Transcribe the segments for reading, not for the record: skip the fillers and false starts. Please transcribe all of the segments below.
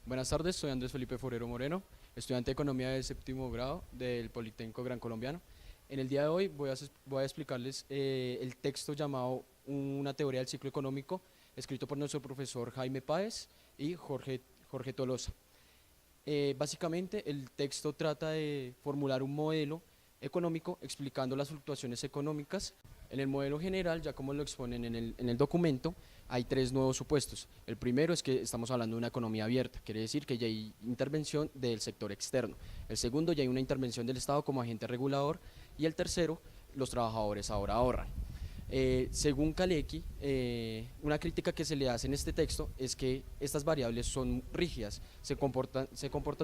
Buenas tardes, soy Andrés Felipe Forero Moreno, estudiante de Economía de séptimo grado del Politécnico Gran Colombiano. En el día de hoy voy a explicarles el texto llamado Una teoría del ciclo económico, escrito por nuestro profesor Jaime Páez y Jorge Tolosa. Básicamente el texto trata de formular un modelo económico explicando las fluctuaciones económicas. En el modelo general, ya como lo exponen en el documento, hay tres nuevos supuestos. El primero es que estamos hablando de una economía abierta, quiere decir que ya hay intervención del sector externo. El segundo, ya hay una intervención del Estado como agente regulador. Y el tercero, los trabajadores ahora ahorran. Según Kalecki, una crítica que se le hace en este texto es que estas variables son rígidas, se comportan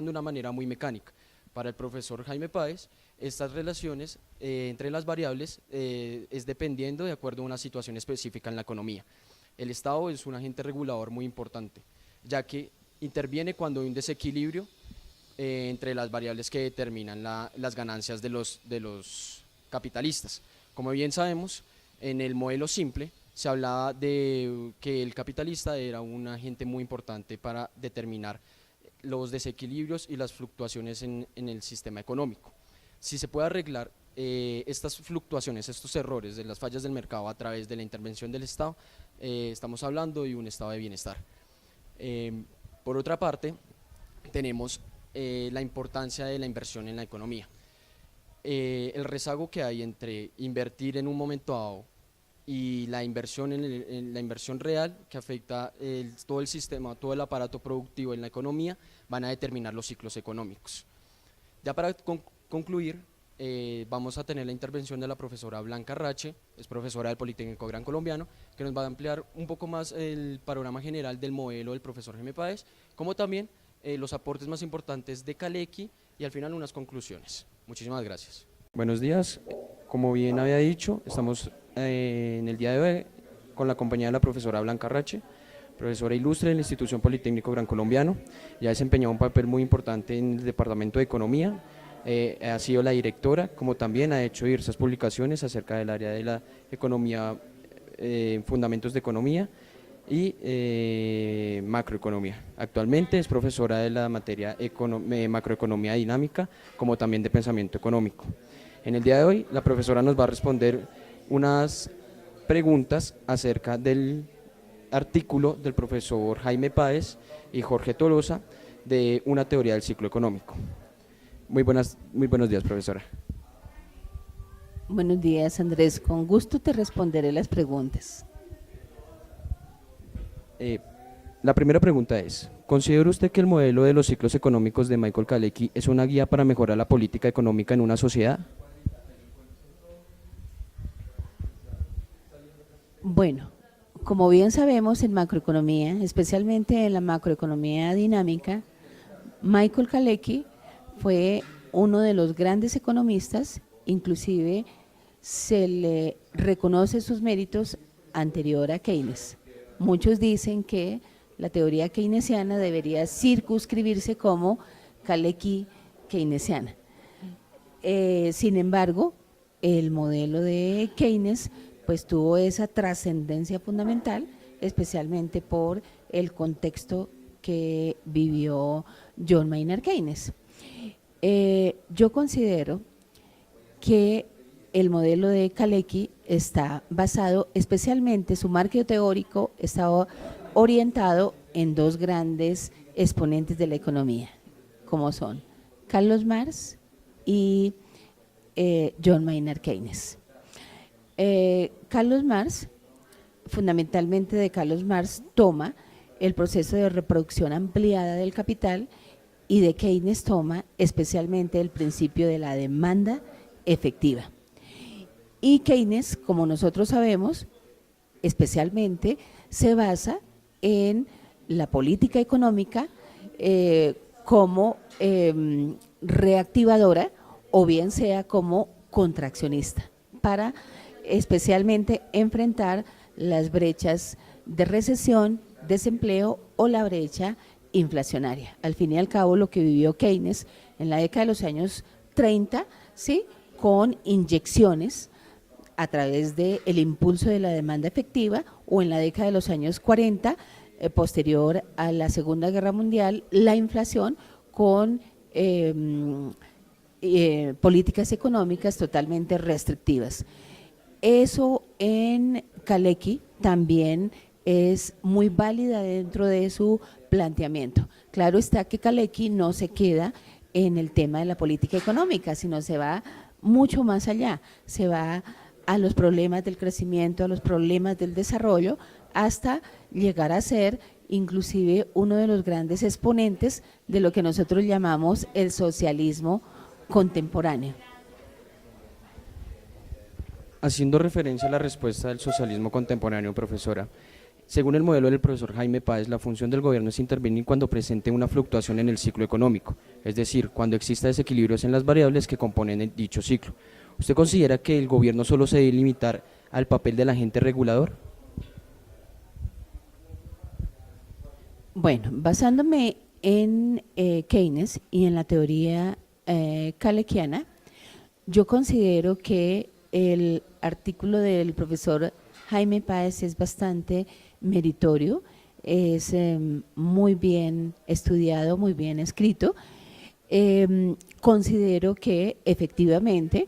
de una manera muy mecánica. Para el profesor Jaime Páez, estas relaciones entre las variables es dependiendo de acuerdo a una situación específica en la economía. El Estado es un agente regulador muy importante, ya que interviene cuando hay un desequilibrio entre las variables que determinan las ganancias de los capitalistas. Como bien sabemos, en el modelo simple se hablaba de que el capitalista era un agente muy importante para determinar los desequilibrios y las fluctuaciones en el sistema económico. Si se puede arreglar estas fluctuaciones, estos errores de las fallas del mercado a través de la intervención del Estado, estamos hablando de un estado de bienestar. Por otra parte, tenemos la importancia de la inversión en la economía. El rezago que hay entre invertir en un momento dado y la inversión en la inversión real, que afecta todo el sistema, todo el aparato productivo en la economía, van a determinar los ciclos económicos. Ya para concluir, vamos a tener la intervención de la profesora Blanca Rache, es profesora del Politécnico Gran Colombiano, que nos va a ampliar un poco más el panorama general del modelo del profesor Jaime Páez, como también los aportes más importantes de Kalecki y al final unas conclusiones. Muchísimas gracias. Buenos días, como bien había dicho, estamos en el día de hoy con la compañía de la profesora Blanca Rache, profesora ilustre de la Institución Politécnico Gran Colombiano. Ya ha desempeñado un papel muy importante en el Departamento de Economía, ha sido la directora, como también ha hecho diversas publicaciones acerca del área de la economía, fundamentos de economía y macroeconomía. Actualmente es profesora de la materia macroeconomía dinámica, como también de pensamiento económico. En el día de hoy, la profesora nos va a responder unas preguntas acerca del artículo del profesor Jaime Páez y Jorge Tolosa de Una teoría del ciclo económico. Muy buenos días, profesora. Buenos días, Andrés. Con gusto te responderé las preguntas. La primera pregunta es, ¿considera usted que el modelo de los ciclos económicos de Michael Kalecki es una guía para mejorar la política económica en una sociedad? Bueno, como bien sabemos en macroeconomía, especialmente en la macroeconomía dinámica, Michael Kalecki fue uno de los grandes economistas, inclusive se le reconoce sus méritos anterior a Keynes. Muchos dicen que la teoría keynesiana debería circunscribirse como Kalecki keynesiana. Sin embargo, el modelo de Keynes pues tuvo esa trascendencia fundamental, especialmente por el contexto que vivió John Maynard Keynes. Yo considero que el modelo de Kalecki está basado, especialmente su marco teórico, está orientado en dos grandes exponentes de la economía, como son Carlos Marx y John Maynard Keynes. Carlos Marx, fundamentalmente de Carlos Marx, toma el proceso de reproducción ampliada del capital y de Keynes toma especialmente el principio de la demanda efectiva. Y Keynes, como nosotros sabemos, especialmente se basa en la política económica como reactivadora o bien sea como contraccionista para especialmente enfrentar las brechas de recesión, desempleo o la brecha inflacionaria. Al fin y al cabo, lo que vivió Keynes en la década de los años 30, ¿sí?, con inyecciones a través del impulso de la demanda efectiva, o en la década de los años 40, posterior a la Segunda Guerra Mundial, la inflación con políticas económicas totalmente restrictivas. Eso en Kalecki también es muy válida dentro de su planteamiento. Claro está que Kalecki no se queda en el tema de la política económica, sino se va mucho más allá, se va a los problemas del crecimiento, a los problemas del desarrollo, hasta llegar a ser inclusive uno de los grandes exponentes de lo que nosotros llamamos el socialismo contemporáneo. Haciendo referencia a la respuesta del socialismo contemporáneo, profesora, según el modelo del profesor Jaime Páez, la función del gobierno es intervenir cuando presente una fluctuación en el ciclo económico, es decir, cuando exista desequilibrios en las variables que componen dicho ciclo. ¿Usted considera que el gobierno solo se debe limitar al papel del agente regulador? Bueno, basándome en Keynes y en la teoría kaleckiana, yo considero que el artículo del profesor Jaime Páez es bastante meritorio, es muy bien estudiado, muy bien escrito. Considero que efectivamente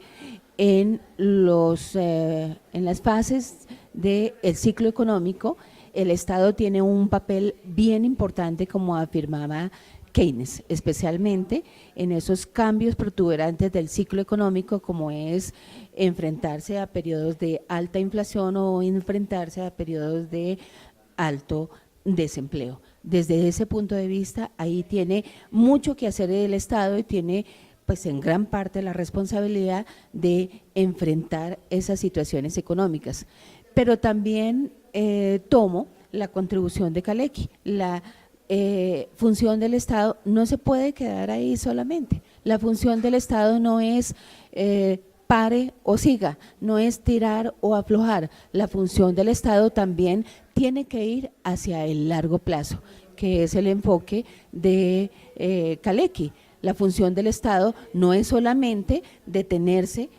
en las fases del ciclo económico el Estado tiene un papel bien importante, como afirmaba Keynes, especialmente en esos cambios protuberantes del ciclo económico, como es enfrentarse a periodos de alta inflación o enfrentarse a periodos de alto desempleo. Desde ese punto de vista, ahí tiene mucho que hacer el Estado y tiene pues en gran parte la responsabilidad de enfrentar esas situaciones económicas. Pero también tomo la contribución de Kalecki, la función del Estado no se puede quedar ahí solamente. La función del Estado no es pare o siga, no es tirar o aflojar. La función del Estado también tiene que ir hacia el largo plazo, que es el enfoque de Kalecki. La función del Estado no es solamente detenerse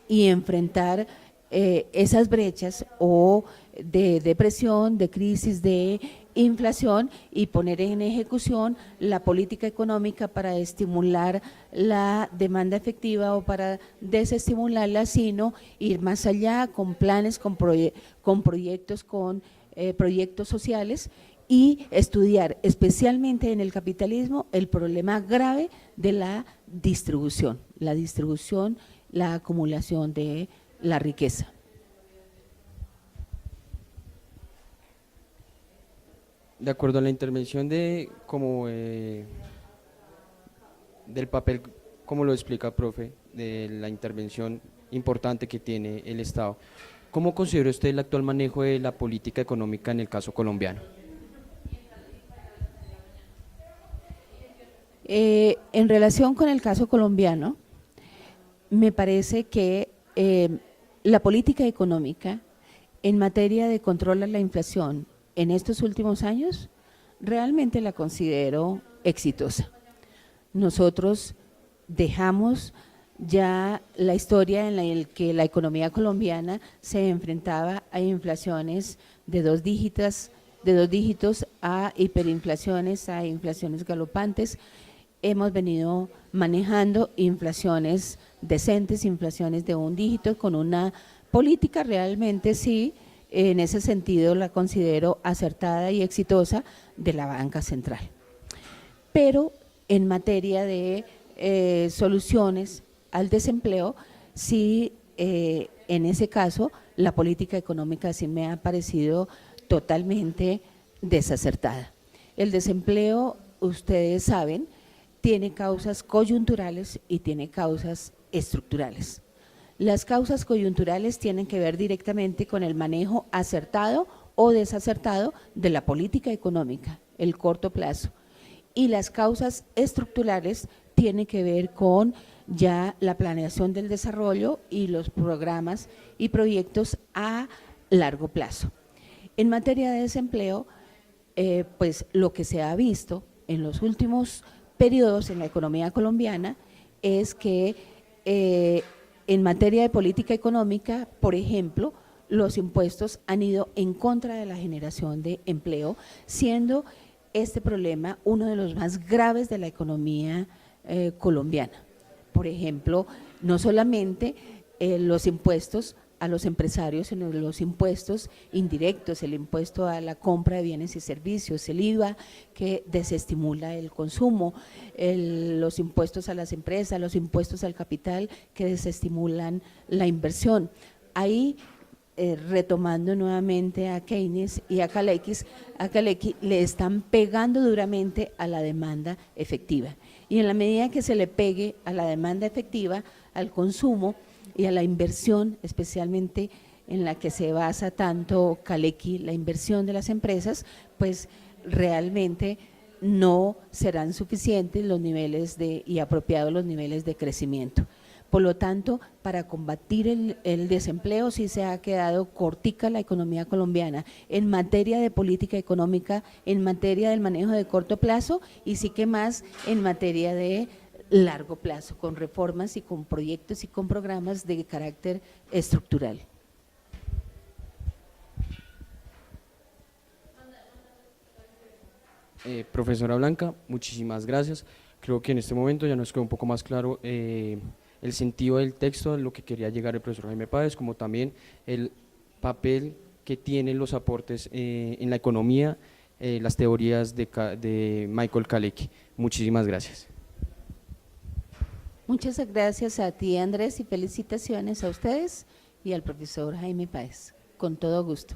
y enfrentar esas brechas o de depresión, de crisis, de inflación y poner en ejecución la política económica para estimular la demanda efectiva o para desestimularla, sino ir más allá con planes, con proyectos, con proyectos sociales y estudiar especialmente en el capitalismo el problema grave de la distribución, la acumulación de la riqueza. De acuerdo a la intervención del papel, como lo explica, profe, de la intervención importante que tiene el Estado, ¿cómo considera usted el actual manejo de la política económica en el caso colombiano? En relación con el caso colombiano, me parece que la política económica en materia de control a la inflación en estos últimos años realmente la considero exitosa. Nosotros dejamos ya la historia en la que la economía colombiana se enfrentaba a inflaciones de dos dígitos, a hiperinflaciones, a inflaciones galopantes. Hemos venido manejando inflaciones decentes, inflaciones de un dígito, con una política realmente sí, en ese sentido la considero acertada y exitosa de la banca central. Pero en materia de soluciones al desempleo, sí, en ese caso la política económica sí me ha parecido totalmente desacertada. El desempleo, ustedes saben, tiene causas coyunturales y tiene causas estructurales. Las causas coyunturales tienen que ver directamente con el manejo acertado o desacertado de la política económica, el corto plazo. Y las causas estructurales tienen que ver con ya la planeación del desarrollo y los programas y proyectos a largo plazo. En materia de desempleo, pues lo que se ha visto en los últimos periodos en la economía colombiana es que en materia de política económica, por ejemplo, los impuestos han ido en contra de la generación de empleo, siendo este problema uno de los más graves de la economía colombiana. Por ejemplo, no solamente los impuestos a los empresarios, sino los impuestos indirectos, el impuesto a la compra de bienes y servicios, el IVA que desestimula el consumo, los impuestos a las empresas, los impuestos al capital que desestimulan la inversión. Ahí, retomando nuevamente a Keynes y a Kalecki le están pegando duramente a la demanda efectiva. Y en la medida que se le pegue a la demanda efectiva, al consumo y a la inversión, especialmente en la que se basa tanto Kalecki, la inversión de las empresas, pues realmente no serán suficientes los niveles y apropiados los niveles de crecimiento. Por lo tanto, para combatir el desempleo sí se ha quedado cortica la economía colombiana en materia de política económica, en materia del manejo de corto plazo y sí que más en materia de largo plazo, con reformas y con proyectos y con programas de carácter estructural. Profesora Blanca, muchísimas gracias. Creo que en este momento ya nos quedó un poco más claro el sentido del texto, a lo que quería llegar el profesor Jaime Páez, como también el papel que tienen los aportes en la economía, las teorías de Michael Kalecki. Muchísimas gracias. Muchas gracias a ti, Andrés, y felicitaciones a ustedes y al profesor Jaime Páez. Con todo gusto.